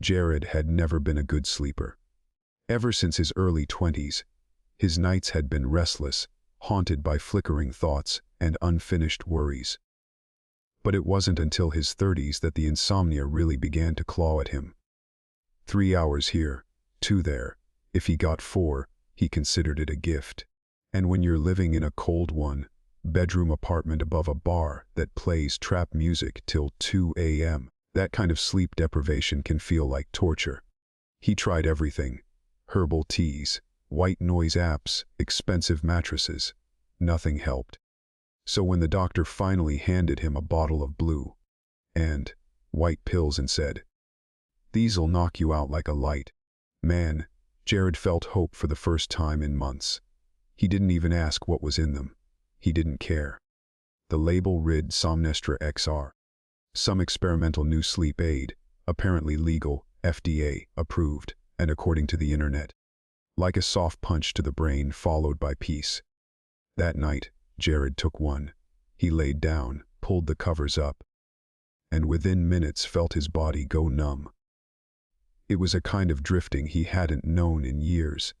Jared had never been a good sleeper. Ever since his early 20s, his nights had been restless, haunted by flickering thoughts and unfinished worries. But it wasn't until his 30s that the insomnia really began to claw at him. 3 hours here, 2 there. If he got 4, he considered it a gift. And when you're living in a cold one-bedroom apartment above a bar that plays trap music till 2 a.m., that kind of sleep deprivation can feel like torture. He tried everything: herbal teas, white noise apps, expensive mattresses. Nothing helped. So when the doctor finally handed him a bottle of blue and white pills and said, "These'll knock you out like a light," man, Jared felt hope for the first time in months. He didn't even ask what was in them. He didn't care. The label read Somnestra XR. Some experimental new sleep aid, apparently legal, FDA approved, and according to the internet. Like a soft punch to the brain followed by peace. That night, Jared took one. He laid down, pulled the covers up, and within minutes felt his body go numb. It was a kind of drifting he hadn't known in years,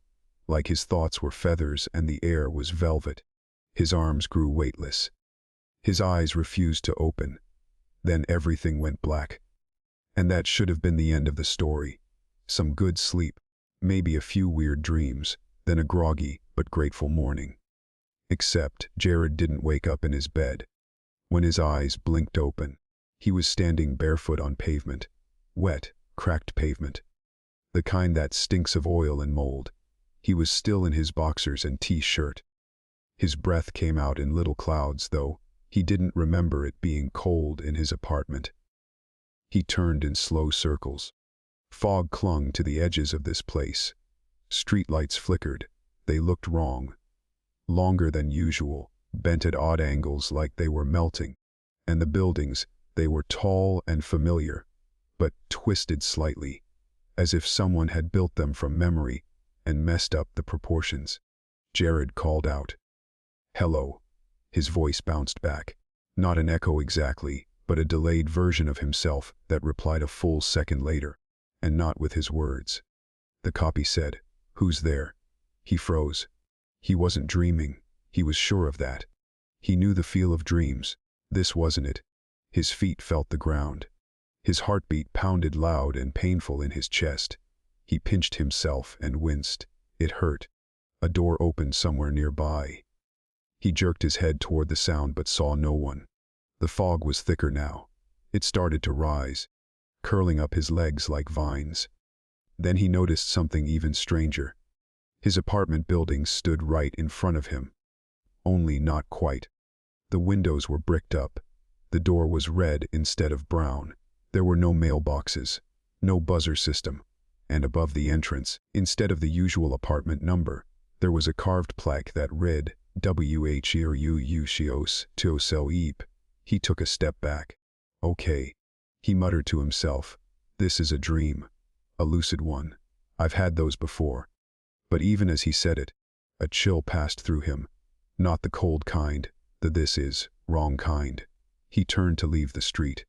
like his thoughts were feathers and the air was velvet. His arms grew weightless. His eyes refused to open. Then everything went black. And that should have been the end of the story. Some good sleep, maybe a few weird dreams, then a groggy but grateful morning. Except Jared didn't wake up in his bed. When his eyes blinked open, he was standing barefoot on pavement. Wet, cracked pavement. The kind that stinks of oil and mold. He was still in his boxers and t-shirt. His breath came out in little clouds, though he didn't remember it being cold in his apartment. He turned in slow circles. Fog clung to the edges of this place. Streetlights flickered. They looked wrong. Longer than usual, bent at odd angles like they were melting. And the buildings, they were tall and familiar, but twisted slightly, as if someone had built them from memory and messed up the proportions. Jared called out, "Hello." His voice bounced back. Not an echo exactly, but a delayed version of himself that replied a full second later, and not with his words. The copy said, "Who's there?" He froze. He wasn't dreaming. He was sure of that. He knew the feel of dreams. This wasn't it. His feet felt the ground. His heartbeat pounded loud and painful in his chest. He pinched himself and winced. It hurt. A door opened somewhere nearby. He jerked his head toward the sound but saw no one. The fog was thicker now. It started to rise, curling up his legs like vines. Then he noticed something even stranger. His apartment building stood right in front of him. Only not quite. The windows were bricked up. The door was red instead of brown. There were no mailboxes, no buzzer system. And above the entrance, instead of the usual apartment number, there was a carved plaque that read, "WHERUUSHIOS TOSELEEP." He took a step back. "Okay," he muttered to himself. "This is a dream. A lucid one. I've had those before." But even as he said it, a chill passed through him. Not the cold kind, the "this is wrong" kind. He turned to leave the street.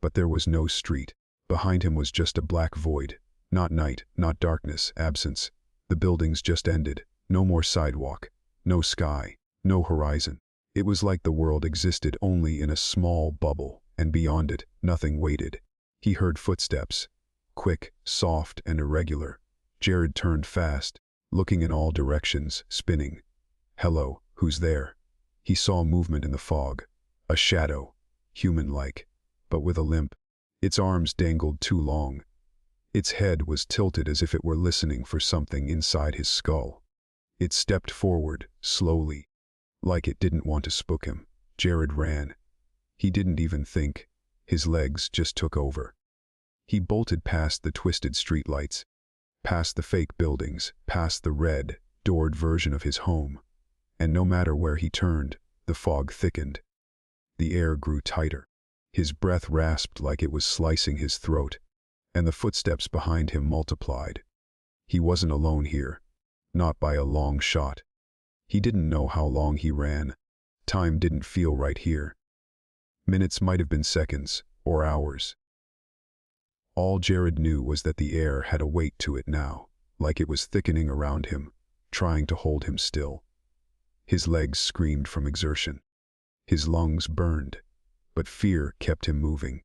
But there was no street. Behind him was just a black void. Not night, not darkness, absence. The buildings just ended. No more sidewalk. No sky. No horizon. It was like the world existed only in a small bubble, and beyond it, nothing waited. He heard footsteps. Quick, soft, and irregular. Jared turned fast, looking in all directions, spinning. "Hello, who's there?" He saw movement in the fog. A shadow, human-like, but with a limp. Its arms dangled too long. Its head was tilted as if it were listening for something inside his skull. It stepped forward, slowly, like it didn't want to spook him. Jared ran. He didn't even think. His legs just took over. He bolted past the twisted streetlights, past the fake buildings, past the red, doored version of his home. And no matter where he turned, the fog thickened. The air grew tighter. His breath rasped like it was slicing his throat, and the footsteps behind him multiplied. He wasn't alone here. Not by a long shot. He didn't know how long he ran. Time didn't feel right here. Minutes might have been seconds, or hours. All Jared knew was that the air had a weight to it now, like it was thickening around him, trying to hold him still. His legs screamed from exertion. His lungs burned, but fear kept him moving.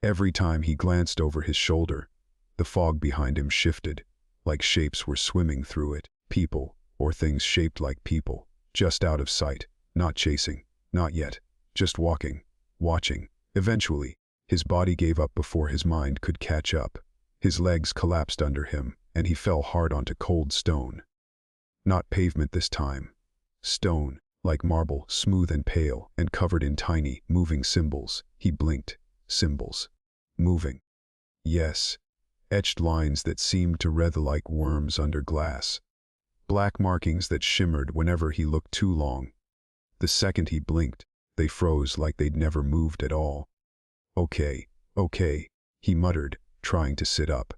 Every time he glanced over his shoulder, the fog behind him shifted, like shapes were swimming through it, people, or things shaped like people, just out of sight, not chasing, not yet, just walking, watching. Eventually, his body gave up before his mind could catch up. His legs collapsed under him, and he fell hard onto cold stone. Not pavement this time. Stone, like marble, smooth and pale, and covered in tiny, moving symbols. He blinked. Symbols. Moving. Yes. Etched lines that seemed to writhe like worms under glass. Black markings that shimmered whenever he looked too long. The second he blinked, they froze like they'd never moved at all. Okay, he muttered, trying to sit up.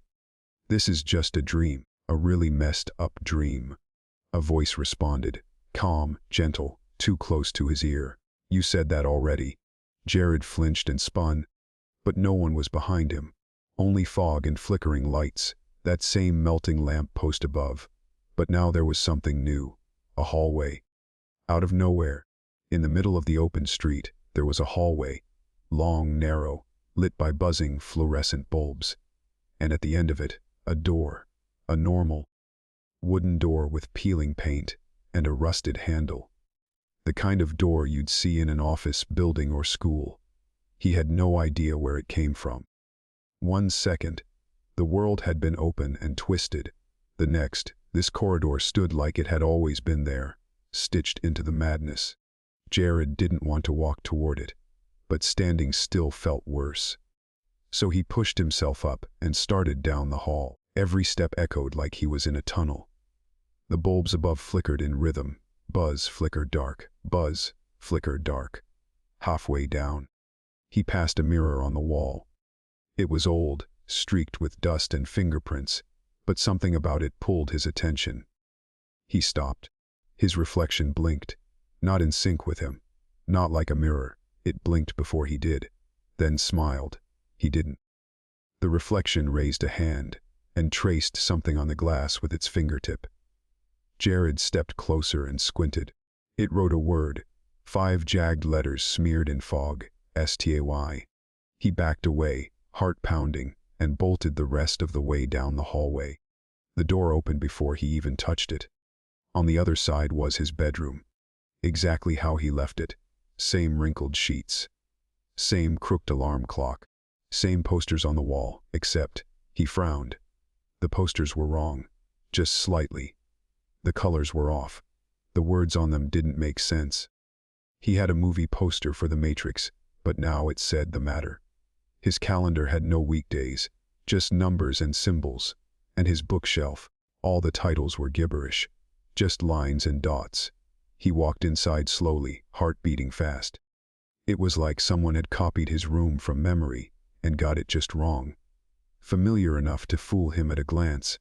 This is just a dream, a really messed up dream. A voice responded, calm, gentle, too close to his ear. You said that already. Jared flinched and spun, but no one was behind him. Only fog and flickering lights, that same melting lamp post above. But now there was something new, a hallway. Out of nowhere, in the middle of the open street, there was a hallway, long, narrow, lit by buzzing fluorescent bulbs. And at the end of it, a door, a normal, wooden door with peeling paint and a rusted handle. The kind of door you'd see in an office building or school. He had no idea where it came from. 1 second, the world had been open and twisted. The next, this corridor stood like it had always been there, stitched into the madness. Jared didn't want to walk toward it, but standing still felt worse. So he pushed himself up and started down the hall. Every step echoed like he was in a tunnel. The bulbs above flickered in rhythm. Buzz, flicker, dark. Buzz, flicker, dark. Halfway down, he passed a mirror on the wall. It was old, streaked with dust and fingerprints, but something about it pulled his attention. He stopped. His reflection blinked, not in sync with him, not like a mirror. It blinked before he did, then smiled. He didn't. The reflection raised a hand and traced something on the glass with its fingertip. Jared stepped closer and squinted. It wrote a word, 5 jagged letters smeared in fog, S-T-A-Y. He backed away, heart pounding, and bolted the rest of the way down the hallway. The door opened before he even touched it. On the other side was his bedroom. Exactly how he left it. Same wrinkled sheets. Same crooked alarm clock. Same posters on the wall, except, he frowned. The posters were wrong. Just slightly. The colors were off. The words on them didn't make sense. He had a movie poster for The Matrix, but now it said The Matter. His calendar had no weekdays, just numbers and symbols. And his bookshelf, all the titles were gibberish. Just lines and dots. He walked inside slowly, heart beating fast. It was like someone had copied his room from memory and got it just wrong. Familiar enough to fool him at a glance,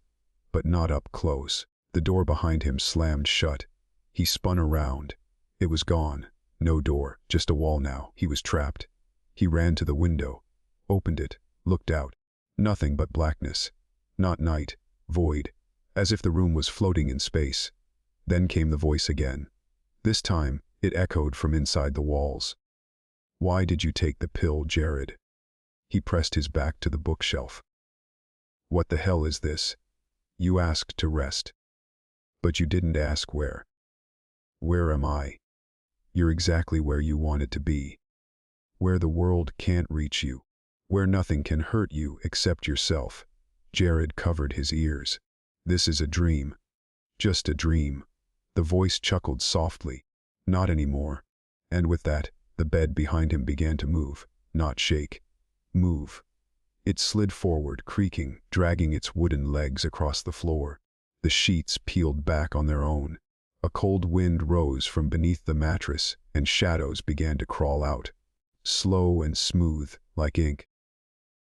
but not up close. The door behind him slammed shut. He spun around. It was gone. No door, just a wall now. He was trapped. He ran to the window, opened it, looked out. Nothing but blackness. Not night, void, as if the room was floating in space. Then came the voice again. This time, it echoed from inside the walls. Why did you take the pill, Jared? He pressed his back to the bookshelf. What the hell is this? You asked to rest. But you didn't ask where. Where am I? You're exactly where you wanted to be. Where the world can't reach you. Where nothing can hurt you except yourself. Jared covered his ears. This is a dream. Just a dream. The voice chuckled softly. Not anymore. And with that, the bed behind him began to move, not shake. Move. It slid forward, creaking, dragging its wooden legs across the floor. The sheets peeled back on their own. A cold wind rose from beneath the mattress, and shadows began to crawl out. Slow and smooth, like ink.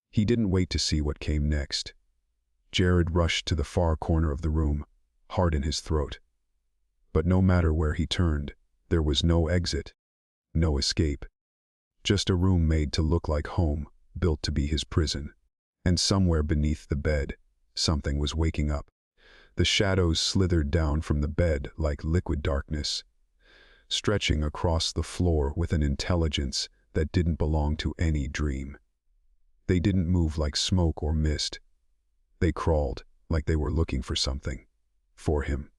He didn't wait to see what came next. Jared rushed to the far corner of the room, heart in his throat. But no matter where he turned, there was no exit, no escape. Just a room made to look like home, built to be his prison. And somewhere beneath the bed, something was waking up. The shadows slithered down from the bed like liquid darkness, stretching across the floor with an intelligence that didn't belong to any dream. They didn't move like smoke or mist. They crawled like they were looking for something. For him.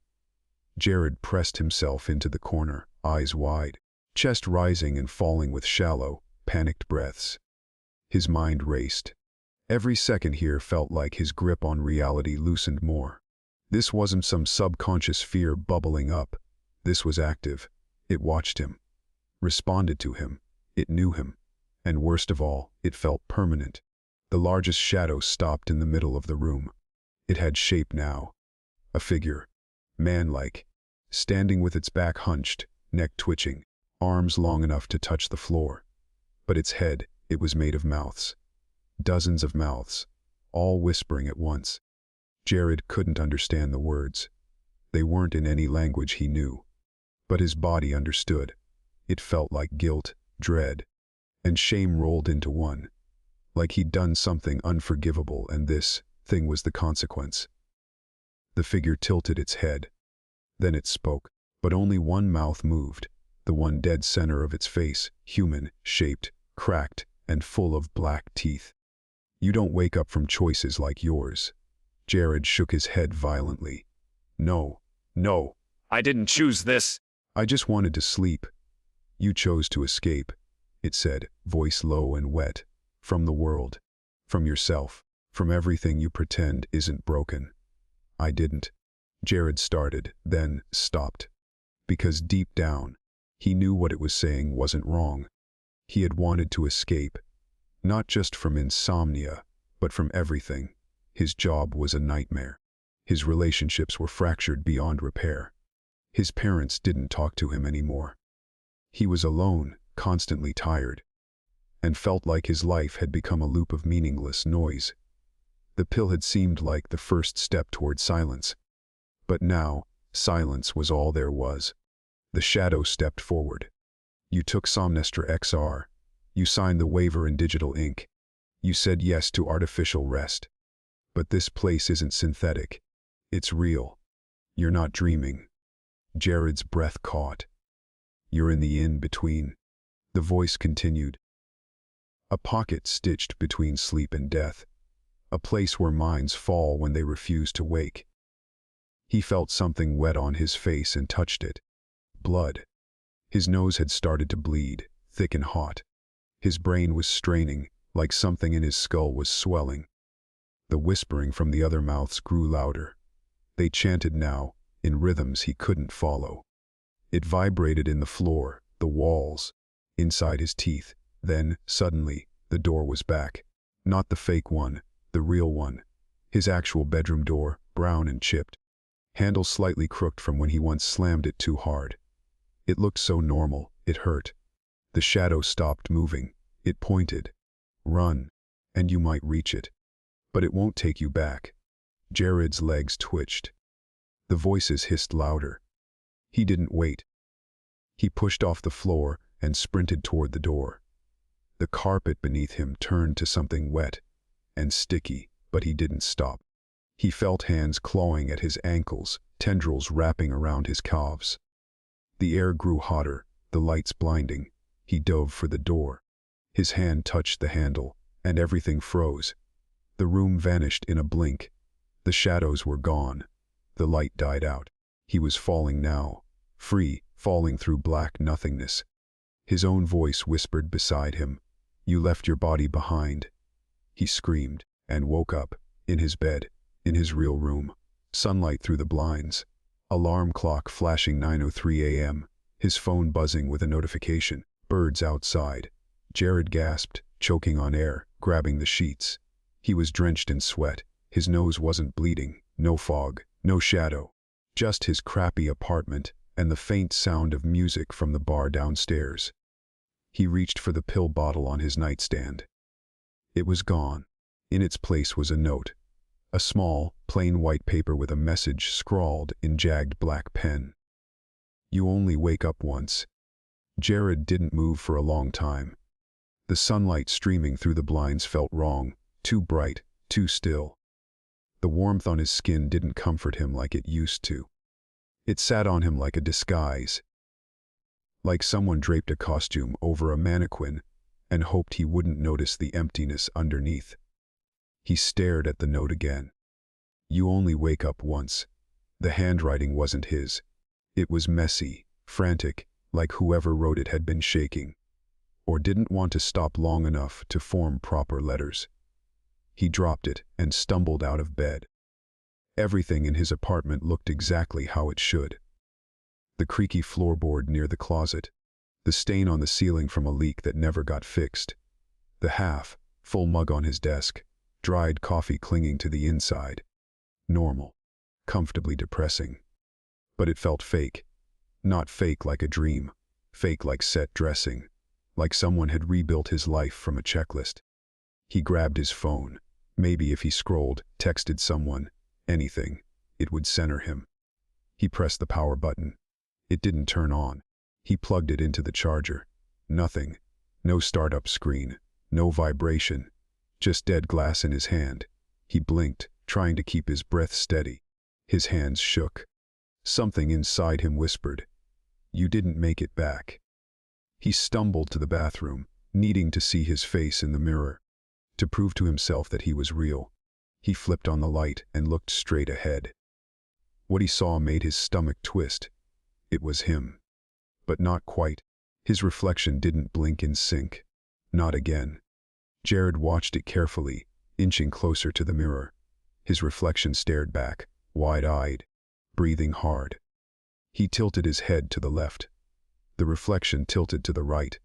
Jared pressed himself into the corner, eyes wide, chest rising and falling with shallow, panicked breaths. His mind raced. Every second here felt like his grip on reality loosened more. This wasn't some subconscious fear bubbling up. This was active. It watched him, responded to him, it knew him, and worst of all, it felt permanent. The largest shadow stopped in the middle of the room. It had shape now. A figure, man-like, standing with its back hunched, neck twitching, arms long enough to touch the floor. But its head, it was made of mouths. Dozens of mouths, all whispering at once. Jared couldn't understand the words. They weren't in any language he knew. But his body understood. It felt like guilt, dread, and shame rolled into one. Like he'd done something unforgivable and this thing was the consequence. The figure tilted its head. Then it spoke, but only one mouth moved, the one dead center of its face, human, shaped, cracked, and full of black teeth. You don't wake up from choices like yours. Jared shook his head violently. No, no, I didn't choose this. I just wanted to sleep. You chose to escape, it said, voice low and wet. From the world. From yourself. From everything you pretend isn't broken. I didn't. Jared started, then stopped. Because deep down, he knew what it was saying wasn't wrong. He had wanted to escape. Not just from insomnia, but from everything. His job was a nightmare. His relationships were fractured beyond repair. His parents didn't talk to him anymore. He was alone, constantly tired, and felt like his life had become a loop of meaningless noise. The pill had seemed like the first step toward silence. But now, silence was all there was. The shadow stepped forward. You took Somnestra XR. You signed the waiver in digital ink. You said yes to artificial rest. But this place isn't synthetic. It's real. You're not dreaming. Jared's breath caught. You're in the in-between. The voice continued. A pocket stitched between sleep and death. A place where minds fall when they refuse to wake. He felt something wet on his face and touched it. Blood. His nose had started to bleed, thick and hot. His brain was straining, like something in his skull was swelling. The whispering from the other mouths grew louder. They chanted now, in rhythms he couldn't follow. It vibrated in the floor, the walls, inside his teeth. Then, suddenly, the door was back. Not the fake one, the real one. His actual bedroom door, brown and chipped. Handle slightly crooked from when he once slammed it too hard. It looked so normal, it hurt. The shadow stopped moving. It pointed. Run, and you might reach it. But it won't take you back. Jared's legs twitched. The voices hissed louder. He didn't wait. He pushed off the floor and sprinted toward the door. The carpet beneath him turned to something wet and sticky, but he didn't stop. He felt hands clawing at his ankles, tendrils wrapping around his calves. The air grew hotter, the lights blinding. He dove for the door. His hand touched the handle, and everything froze. The room vanished in a blink. The shadows were gone. The light died out. He was falling now, free, falling through black nothingness. His own voice whispered beside him, "You left your body behind." He screamed, and woke up, in his bed, in his real room. Sunlight through the blinds. Alarm clock flashing 9:03 a.m., his phone buzzing with a notification. Birds outside. Jared gasped, choking on air, grabbing the sheets. He was drenched in sweat. His nose wasn't bleeding. No fog, no shadow. Just his crappy apartment and the faint sound of music from the bar downstairs. He reached for the pill bottle on his nightstand. It was gone. In its place was a note. A small, plain white paper with a message scrawled in jagged black pen. You only wake up once. Jared didn't move for a long time. The sunlight streaming through the blinds felt wrong, too bright, too still. The warmth on his skin didn't comfort him like it used to. It sat on him like a disguise, like someone draped a costume over a mannequin and hoped he wouldn't notice the emptiness underneath. He stared at the note again. You only wake up once. The handwriting wasn't his. It was messy, frantic, like whoever wrote it had been shaking, or didn't want to stop long enough to form proper letters. He dropped it and stumbled out of bed. Everything in his apartment looked exactly how it should. The creaky floorboard near the closet, the stain on the ceiling from a leak that never got fixed, the half-full mug on his desk, dried coffee clinging to the inside. Normal, comfortably depressing. But it felt fake. Not fake like a dream, fake like set dressing, like someone had rebuilt his life from a checklist. He grabbed his phone. Maybe if he scrolled, texted someone, anything, it would center him. He pressed the power button. It didn't turn on. He plugged it into the charger. Nothing. No startup screen. No vibration. Just dead glass in his hand. He blinked, trying to keep his breath steady. His hands shook. Something inside him whispered, "You didn't make it back." He stumbled to the bathroom, needing to see his face in the mirror. To prove to himself that he was real, he flipped on the light and looked straight ahead. What he saw made his stomach twist. It was him. But not quite. His reflection didn't blink in sync. Not again. Jared watched it carefully, inching closer to the mirror. His reflection stared back, wide-eyed, breathing hard. He tilted his head to the left. The reflection tilted to the right.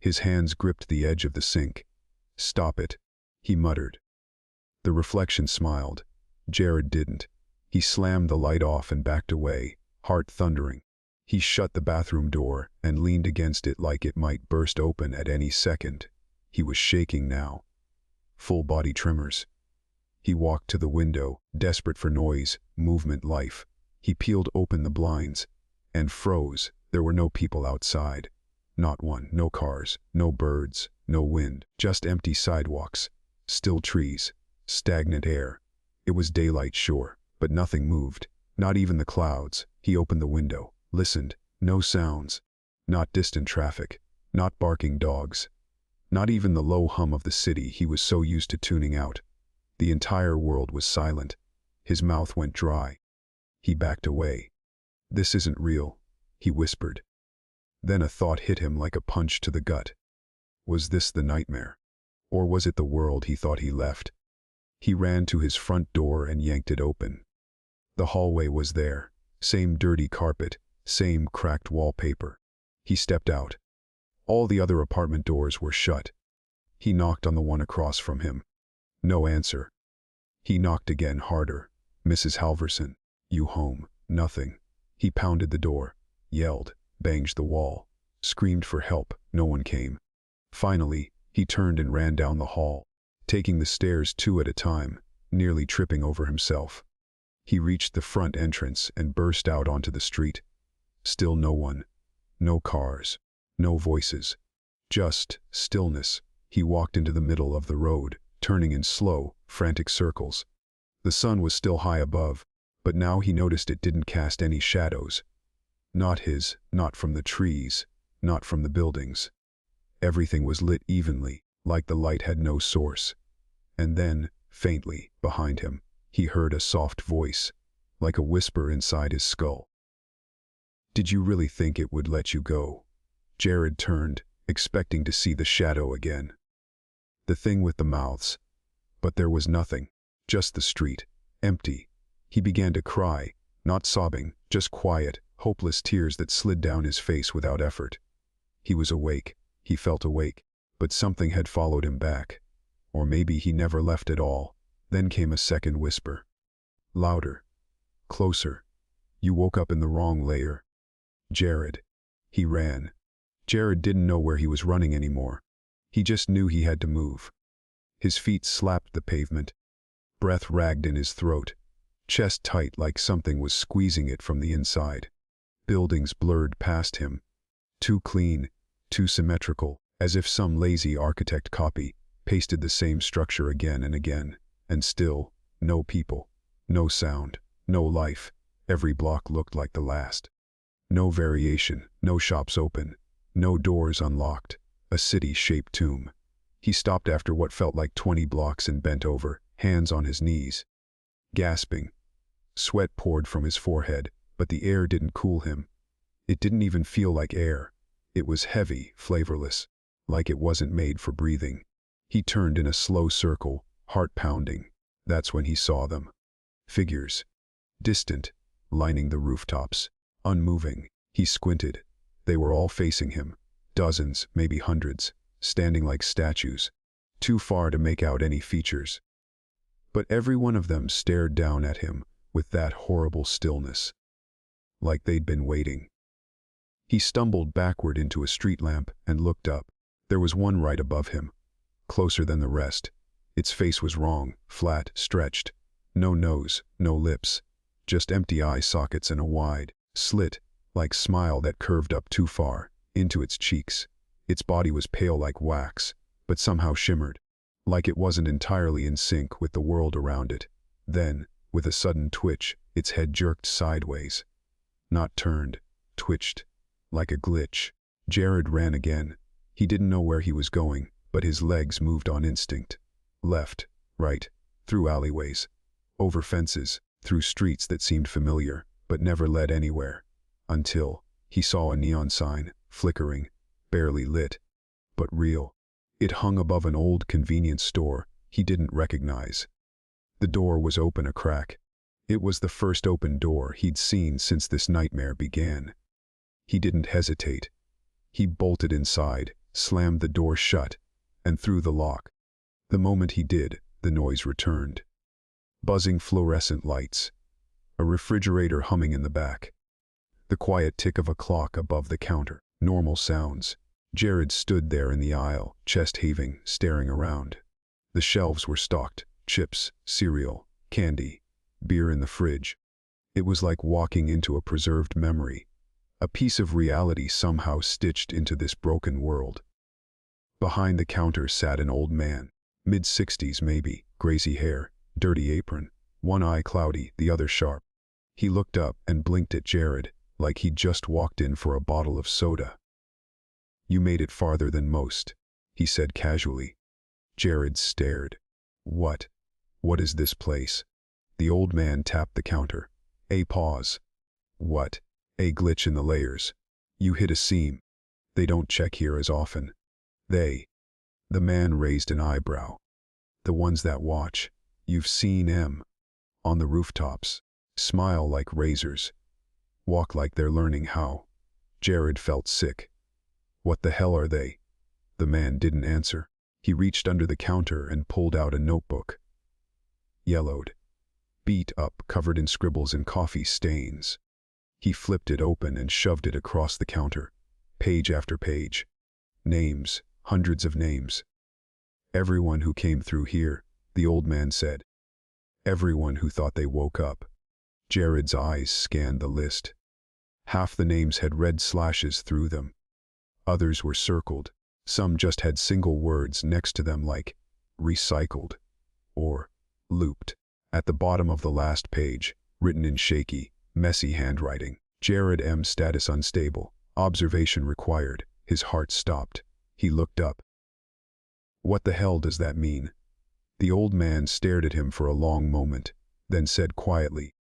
His hands gripped the edge of the sink. "Stop it," he muttered. The reflection smiled. Jared didn't. He slammed the light off and backed away, heart thundering. He shut the bathroom door and leaned against it like it might burst open at any second. He was shaking now. Full body tremors. He walked to the window, desperate for noise, movement, life. He peeled open the blinds and froze. There were no people outside. Not one. No cars, no birds, no wind. Just empty sidewalks, still trees, stagnant air. It was daylight, sure, but nothing moved. Not even the clouds. He opened the window, listened. No sounds. Not distant traffic. Not barking dogs. Not even the low hum of the city he was so used to tuning out. The entire world was silent. His mouth went dry. He backed away. "This isn't real," he whispered. Then a thought hit him like a punch to the gut. Was this the nightmare? Or was it the world he thought he left? He ran to his front door and yanked it open. The hallway was there. Same dirty carpet, same cracked wallpaper. He stepped out. All the other apartment doors were shut. He knocked on the one across from him. No answer. He knocked again, harder. "Mrs. Halverson, you home?" Nothing. He pounded the door, yelled, banged the wall, screamed for help. No one came. Finally, he turned and ran down the hall, taking the stairs two at a time, nearly tripping over himself. He reached the front entrance and burst out onto the street. Still no one. No cars. No voices. Just stillness. He walked into the middle of the road, turning in slow, frantic circles. The sun was still high above, but now he noticed it didn't cast any shadows. Not his, not from the trees, not from the buildings. Everything was lit evenly, like the light had no source. And then, faintly, behind him, he heard a soft voice, like a whisper inside his skull. "Did you really think it would let you go?" Jared turned, expecting to see the shadow again. The thing with the mouths. But there was nothing. Just the street. Empty. He began to cry, not sobbing, just quiet, hopeless tears that slid down his face without effort. He was awake. He felt awake. But something had followed him back. Or maybe he never left at all. Then came a second whisper. Louder. Closer. "You woke up in the wrong layer." Jared. He ran. Jared didn't know where he was running anymore. He just knew he had to move. His feet slapped the pavement. Breath ragged in his throat. Chest tight like something was squeezing it from the inside. Buildings blurred past him. Too clean, too symmetrical, as if some lazy architect copy, pasted the same structure again and again. And still, no people, no sound, no life. Every block looked like the last. No variation, no shops open, no doors unlocked, a city-shaped tomb. He stopped after what felt like 20 blocks and bent over, hands on his knees. Gasping. Sweat poured from his forehead, but the air didn't cool him. It didn't even feel like air. It was heavy, flavorless, like it wasn't made for breathing. He turned in a slow circle, heart pounding. That's when he saw them. Figures. Distant, lining the rooftops. Unmoving. He squinted. They were all facing him. Dozens, maybe hundreds, standing like statues. Too far to make out any features. But every one of them stared down at him with that horrible stillness. Like they'd been waiting. He stumbled backward into a street lamp and looked up. There was one right above him, closer than the rest. Its face was wrong, flat, stretched. No nose, no lips. Just empty eye sockets and a wide, slit, like smile that curved up too far, into its cheeks. Its body was pale like wax, but somehow shimmered, like it wasn't entirely in sync with the world around it. Then, with a sudden twitch, its head jerked sideways. Not turned, twitched, like a glitch. Jared ran again. He didn't know where he was going, but his legs moved on instinct. Left, right, through alleyways, over fences, through streets that seemed familiar, but never led anywhere. Until he saw a neon sign, flickering, barely lit, but real. It hung above an old convenience store he didn't recognize. The door was open a crack. It was the first open door he'd seen since this nightmare began. He didn't hesitate. He bolted inside, slammed the door shut, and threw the lock. The moment he did, the noise returned. Buzzing fluorescent lights. A refrigerator humming in the back. The quiet tick of a clock above the counter. Normal sounds. Jared stood there in the aisle, chest heaving, staring around. The shelves were stocked. Chips, cereal, candy, beer in the fridge. It was like walking into a preserved memory. A piece of reality somehow stitched into this broken world. Behind the counter sat an old man. Mid-60s maybe, greasy hair, dirty apron, one eye cloudy, the other sharp. He looked up and blinked at Jared, like he'd just walked in for a bottle of soda. "You made it farther than most," he said casually. Jared stared. What is this place?" The old man tapped the counter. A pause. "What? A glitch in the layers. You hit a seam. They don't check here as often. They." The man raised an eyebrow. "The ones that watch. You've seen 'em. On the rooftops. Smile like razors. Walk like they're learning how." Jared felt sick. "What the hell are they?" The man didn't answer. He reached under the counter and pulled out a notebook. Yellowed. Beat up, covered in scribbles and coffee stains. He flipped it open and shoved it across the counter. Page after page. Names, hundreds of names. "Everyone who came through here," the old man said. "Everyone who thought they woke up." Jared's eyes scanned the list. Half the names had red slashes through them. Others were circled. Some just had single words next to them like recycled or looped. At the bottom of the last page, written in shaky, messy handwriting, Jared M. status unstable, observation required. His heart stopped. He looked up. "What the hell does that mean?" The old man stared at him for a long moment, then said quietly,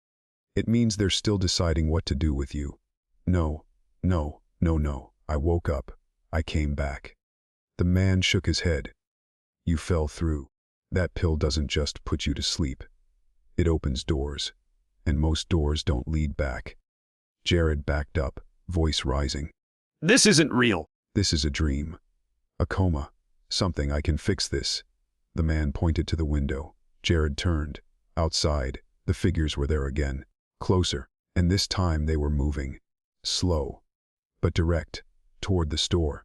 "It means they're still deciding what to do with you." No. I woke up. I came back." The man shook his head. "You fell through. That pill doesn't just put you to sleep. It opens doors. And most doors don't lead back." Jared backed up, voice rising. "This isn't real." "This is a dream. A coma. Something. I can fix this." The man pointed to the window. Jared turned. Outside, the figures were there again. Closer. And this time they were moving. Slow. But direct. Toward the store.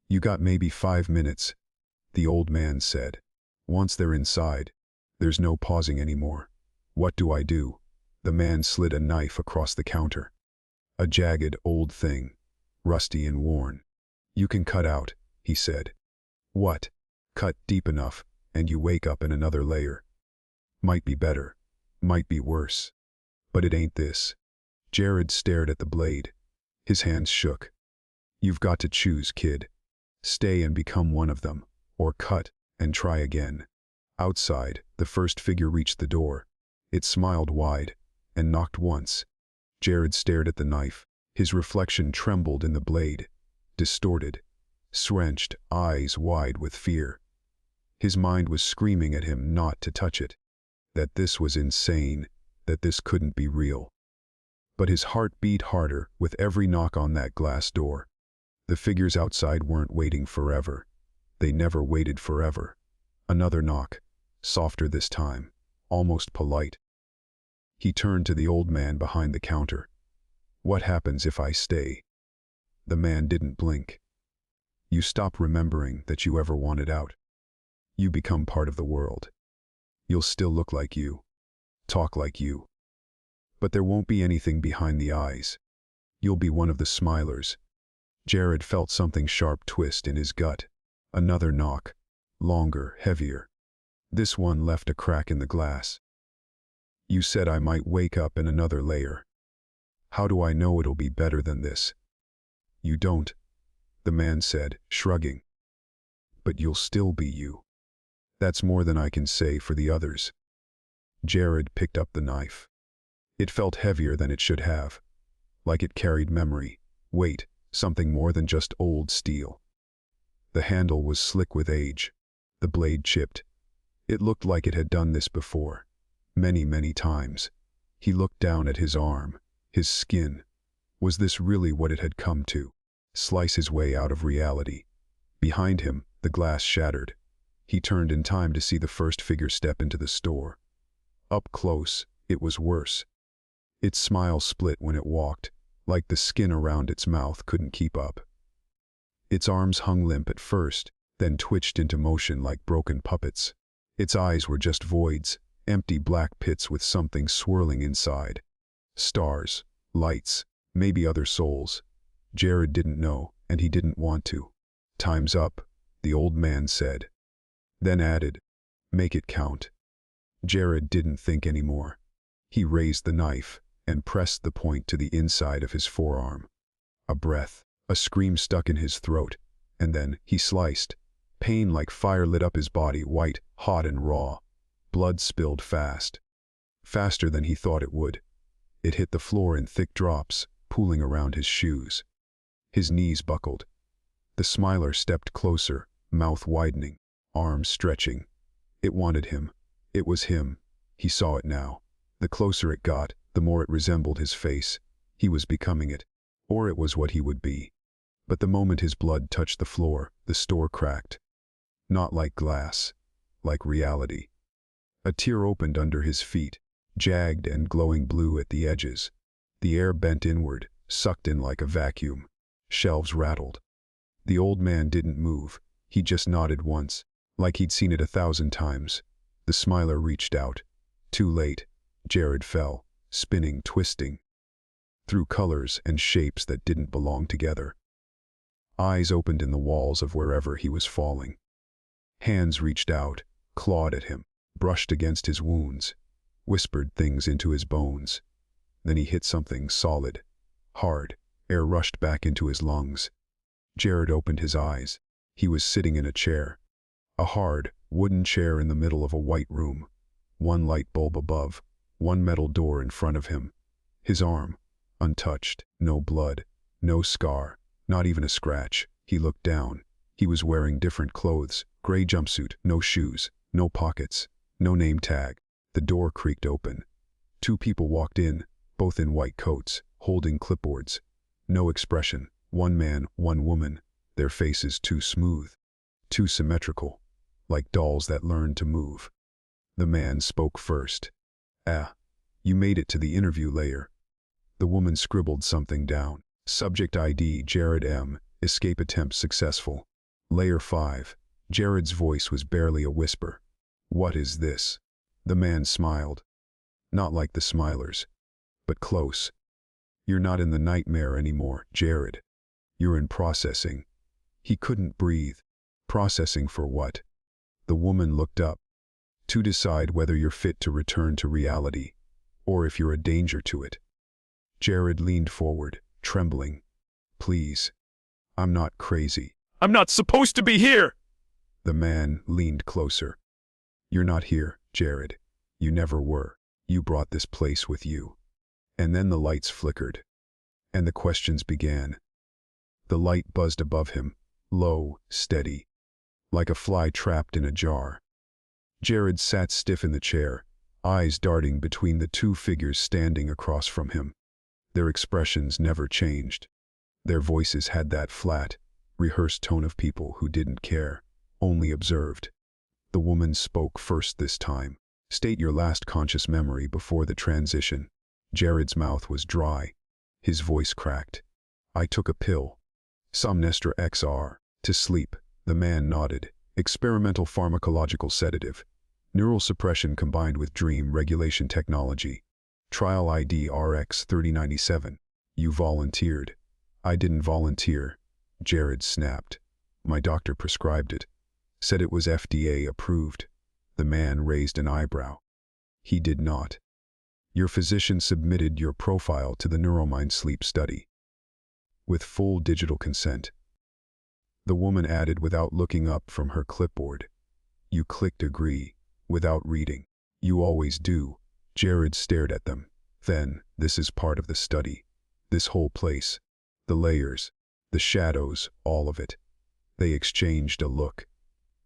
"You got maybe 5 minutes," the old man said. "Once they're inside, there's no pausing anymore." "What do I do?" The man slid a knife across the counter. A jagged, old thing. Rusty and worn. "You can cut out," he said. "What?" "Cut deep enough, and you wake up in another layer." Might be better. Might be worse. But it ain't this. Jared stared at the blade. His hands shook. You've got to choose, kid. Stay and become one of them, or cut and try again. Outside, the first figure reached the door. It smiled wide and knocked once. Jared stared at the knife. His reflection trembled in the blade, distorted, drenched, eyes wide with fear. His mind was screaming at him not to touch it, that this was insane, that this couldn't be real. But his heart beat harder with every knock on that glass door. The figures outside weren't waiting forever. They never waited forever. Another knock, softer this time, almost polite. He turned to the old man behind the counter. What happens if I stay? The man didn't blink. You stop remembering that you ever wanted out. You become part of the world. You'll still look like you, talk like you. But there won't be anything behind the eyes. You'll be one of the smilers. Jared felt something sharp twist in his gut. Another knock, longer, heavier. This one left a crack in the glass. You said I might wake up in another layer. How do I know it'll be better than this? You don't, the man said, shrugging. But you'll still be you. That's more than I can say for the others. Jared picked up the knife. It felt heavier than it should have, like it carried memory, weight, something more than just old steel. The handle was slick with age, the blade chipped. It looked like it had done this before, many, many times. He looked down at his arm, his skin. Was this really what it had come to? Slice his way out of reality. Behind him, the glass shattered. He turned in time to see the first figure step into the store. Up close, it was worse. Its smile split when it walked, like the skin around its mouth couldn't keep up. Its arms hung limp at first, then twitched into motion like broken puppets. Its eyes were just voids, empty black pits with something swirling inside. Stars, lights, maybe other souls. Jared didn't know, and he didn't want to. Time's up, the old man said. Then added, make it count. Jared didn't think anymore. He raised the knife and pressed the point to the inside of his forearm. A breath, a scream stuck in his throat, and then he sliced. Pain like fire lit up his body, white, hot and raw. Blood spilled fast. Faster than he thought it would. It hit the floor in thick drops, pooling around his shoes. His knees buckled. The smiler stepped closer, mouth widening, arms stretching. It wanted him. It was him. He saw it now. The closer it got, the more it resembled his face. He was becoming it. Or it was what he would be. But the moment his blood touched the floor, the store cracked. Not like glass, like reality. A tear opened under his feet, jagged and glowing blue at the edges. The air bent inward, sucked in like a vacuum. Shelves rattled. The old man didn't move. He just nodded once, like he'd seen it 1,000 times. The smiler reached out. Too late. Jared fell, spinning, twisting, through colors and shapes that didn't belong together. Eyes opened in the walls of wherever he was falling. Hands reached out, clawed at him, brushed against his wounds, whispered things into his bones. Then he hit something solid, hard. Air rushed back into his lungs. Jared opened his eyes. He was sitting in a chair. A hard, wooden chair in the middle of a white room. One light bulb above, one metal door in front of him. His arm, untouched, no blood, no scar, not even a scratch. He looked down. He was wearing different clothes, gray jumpsuit, no shoes, no pockets, no name tag. The door creaked open. 2 people walked in, both in white coats, holding clipboards. No expression. One man, one woman. Their faces too smooth, too symmetrical, like dolls that learned to move. The man spoke first. You made it to the interview layer. The woman scribbled something down. Subject ID Jared M. Escape attempt successful. Layer 5. Jared's voice was barely a whisper. What is this? The man smiled. Not like the smilers, but close. You're not in the nightmare anymore, Jared. You're in processing. He couldn't breathe. Processing for what? The woman looked up. to decide whether you're fit to return to reality, or if you're a danger to it. Jared leaned forward, trembling. Please. I'm not crazy. I'm not supposed to be here! The man leaned closer. You're not here, Jared. You never were. You brought this place with you. And then the lights flickered. And the questions began. The light buzzed above him, low, steady, like a fly trapped in a jar. Jared sat stiff in the chair, eyes darting between the two figures standing across from him. Their expressions never changed. Their voices had that flat, rehearsed tone of people who didn't care, only observed. The woman spoke first this time. State your last conscious memory before the transition. Jared's mouth was dry. His voice cracked. I took a pill. Somnestra XR. To sleep. The man nodded. Experimental pharmacological sedative. Neural suppression combined with dream regulation technology. Trial ID RX 3097. You volunteered. I didn't volunteer. Jared snapped. My doctor prescribed it. Said it was FDA approved. The man raised an eyebrow. He did not. Your physician submitted your profile to the Neuromind sleep study. With full digital consent. The woman added without looking up from her clipboard. You clicked agree, without reading. You always do. Jared stared at them. Then, this is part of the study. This whole place. The layers. The shadows, all of it. They exchanged a look.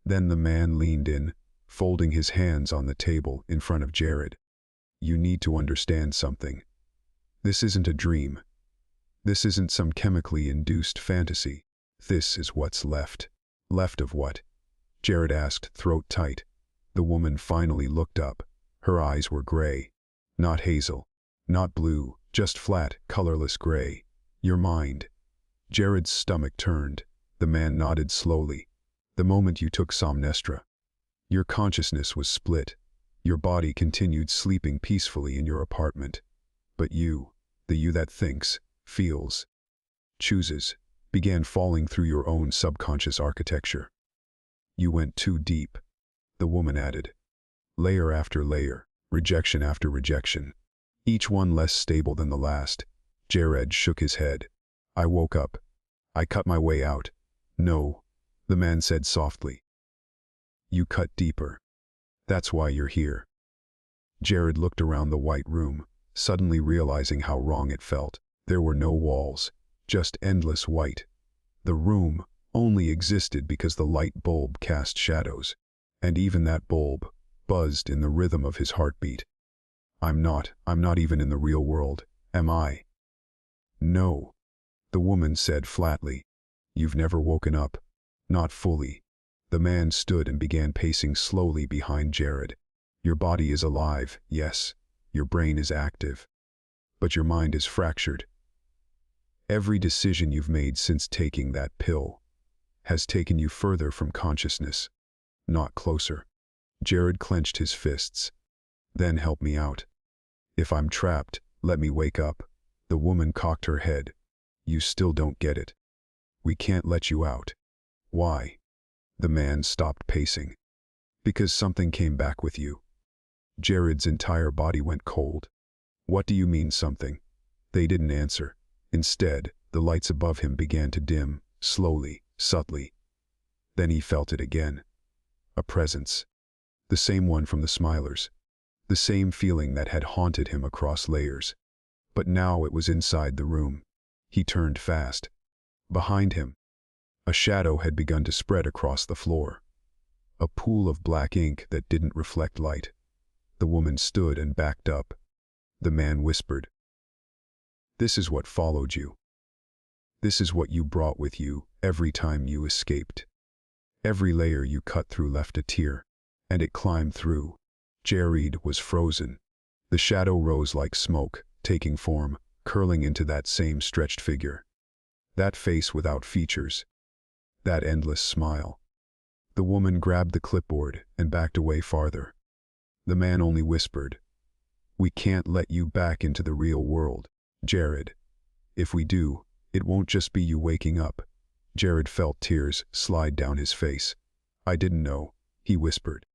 Then the man leaned in, folding his hands on the table in front of Jared. You need to understand something. This isn't a dream. This isn't some chemically induced fantasy. This is what's left. Left of what? Jared asked, throat tight. The woman finally looked up. Her eyes were gray. Not hazel. Not blue. Just flat, colorless gray. Your mind. Jared's stomach turned. The man nodded slowly. The moment you took Somnestra. Your consciousness was split. Your body continued sleeping peacefully in your apartment. But you, the you that thinks, feels, chooses, began falling through your own subconscious architecture. You went too deep, the woman added. Layer after layer, rejection after rejection. Each one less stable than the last. Jared shook his head. I woke up. I cut my way out. No, the man said softly. You cut deeper. That's why you're here. Jared looked around the white room, suddenly realizing how wrong it felt. There were no walls, just endless white. The room only existed because the light bulb cast shadows, and even that bulb buzzed in the rhythm of his heartbeat. I'm not even in the real world, am I? No, the woman said flatly. You've never woken up. Not fully. The man stood and began pacing slowly behind Jared. Your body is alive, yes. Your brain is active. But your mind is fractured. Every decision you've made since taking that pill has taken you further from consciousness, not closer. Jared clenched his fists. Then help me out. If I'm trapped, let me wake up. The woman cocked her head. You still don't get it. We can't let you out. Why? The man stopped pacing. Because something came back with you. Jared's entire body went cold. What do you mean something? They didn't answer. Instead, the lights above him began to dim, slowly, subtly. Then he felt it again. A presence. The same one from the Smilers. The same feeling that had haunted him across layers. But now it was inside the room. He turned fast. Behind him, a shadow had begun to spread across the floor. A pool of black ink that didn't reflect light. The woman stood and backed up. The man whispered. This is what followed you. This is what you brought with you every time you escaped. Every layer you cut through left a tear, and it climbed through. Jared was frozen. The shadow rose like smoke, taking form, curling into that same stretched figure. That face without features. That endless smile. The woman grabbed the clipboard and backed away farther. The man only whispered, We can't let you back into the real world, Jared. If we do, it won't just be you waking up. Jared felt tears slide down his face. I didn't know, he whispered.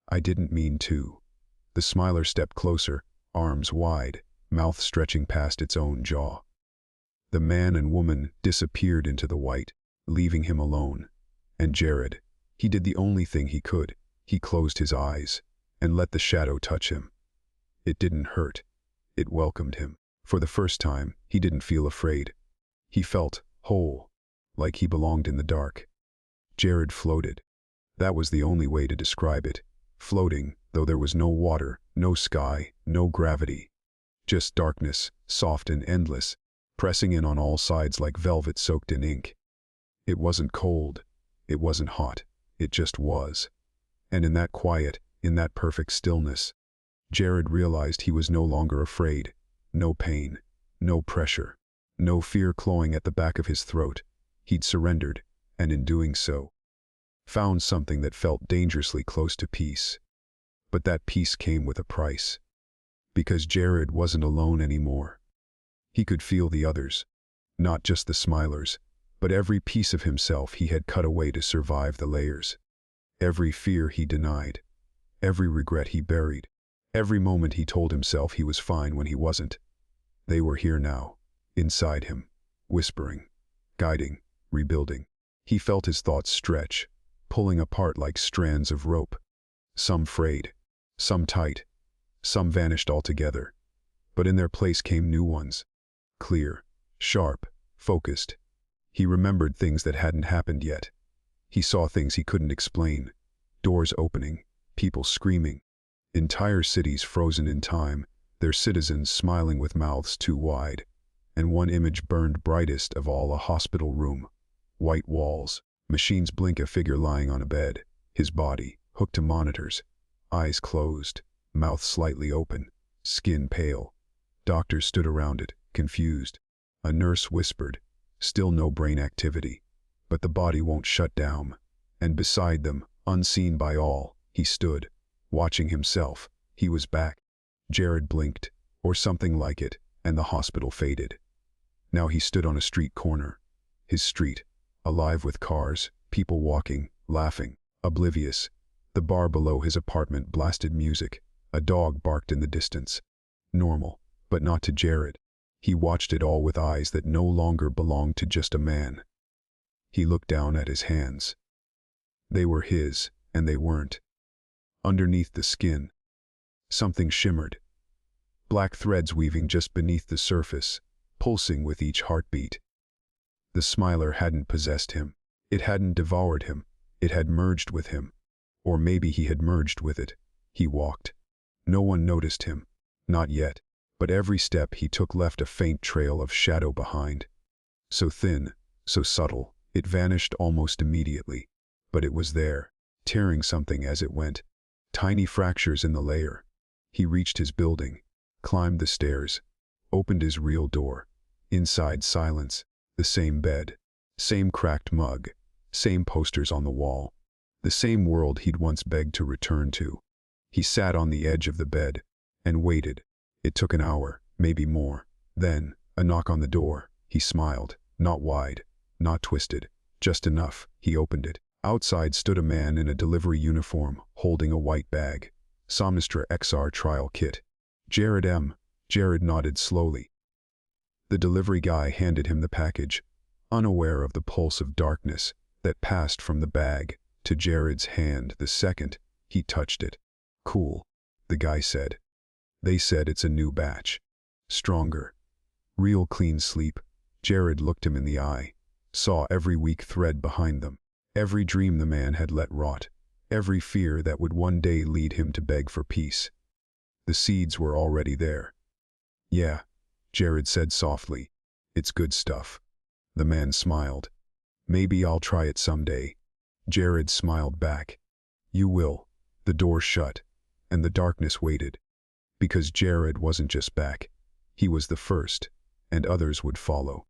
I didn't mean to. The Smiler stepped closer, arms wide, mouth stretching past its own jaw. The man and woman disappeared into the white, leaving him alone. And Jared, he did the only thing he could. He closed his eyes and let the shadow touch him. It didn't hurt. It welcomed him. For the first time, he didn't feel afraid. He felt whole, like he belonged in the dark. Jared floated. That was the only way to describe it. Floating, though there was no water, no sky, no gravity. Just darkness, soft and endless, pressing in on all sides like velvet soaked in ink. It wasn't cold. It wasn't hot. It just was. And in that quiet, in that perfect stillness, Jared realized he was no longer afraid. No pain. No pressure. No fear clawing at the back of his throat. He'd surrendered, and in doing so, found something that felt dangerously close to peace. But that peace came with a price. Because Jared wasn't alone anymore. He could feel the others. Not just the Smilers, but every piece of himself he had cut away to survive the layers. Every fear he denied. Every regret he buried. Every moment he told himself he was fine when he wasn't. They were here now, inside him, whispering, guiding, rebuilding. He felt his thoughts stretch, pulling apart like strands of rope. Some frayed, some tight, some vanished altogether. But in their place came new ones. Clear, sharp, focused. He remembered things that hadn't happened yet. He saw things he couldn't explain. Doors opening, people screaming. Entire cities frozen in time, their citizens smiling with mouths too wide. And one image burned brightest of all, a hospital room. White walls, machines blink, a figure lying on a bed, his body hooked to monitors, eyes closed, mouth slightly open, skin pale. Doctors stood around it, confused. A nurse whispered, still no brain activity. But the body won't shut down. And beside them, unseen by all, he stood, watching himself. He was back. Jared blinked, or something like it, and the hospital faded. Now he stood on a street corner. His street, alive with cars, people walking, laughing, oblivious. The bar below his apartment blasted music. A dog barked in the distance. Normal, but not to Jared. He watched it all with eyes that no longer belonged to just a man. He looked down at his hands. They were his, and they weren't. Underneath the skin, something shimmered. Black threads weaving just beneath the surface, pulsing with each heartbeat. The Smiler hadn't possessed him. It hadn't devoured him. It had merged with him. Or maybe he had merged with it. He walked. No one noticed him. Not yet. But every step he took left a faint trail of shadow behind. So thin, so subtle, it vanished almost immediately. But it was there, tearing something as it went. Tiny fractures in the layer. He reached his building, climbed the stairs, opened his real door. Inside, silence. The same bed, same cracked mug, same posters on the wall. The same world he'd once begged to return to. He sat on the edge of the bed and waited. It took an hour, maybe more. Then, a knock on the door. He smiled, not wide, not twisted, just enough. He opened it. Outside stood a man in a delivery uniform, holding a white bag. Somnistra XR trial kit. Jared M. Jared nodded slowly. The delivery guy handed him the package, unaware of the pulse of darkness that passed from the bag to Jared's hand the second he touched it. Cool, the guy said. They said it's a new batch. Stronger. Real clean sleep. Jared looked him in the eye, saw every weak thread behind them, every dream the man had let rot, every fear that would one day lead him to beg for peace. The seeds were already there. Yeah, Jared said softly. It's good stuff. The man smiled. Maybe I'll try it someday. Jared smiled back. You will. The door shut, and the darkness waited. Because Jared wasn't just back. He was the first, and others would follow.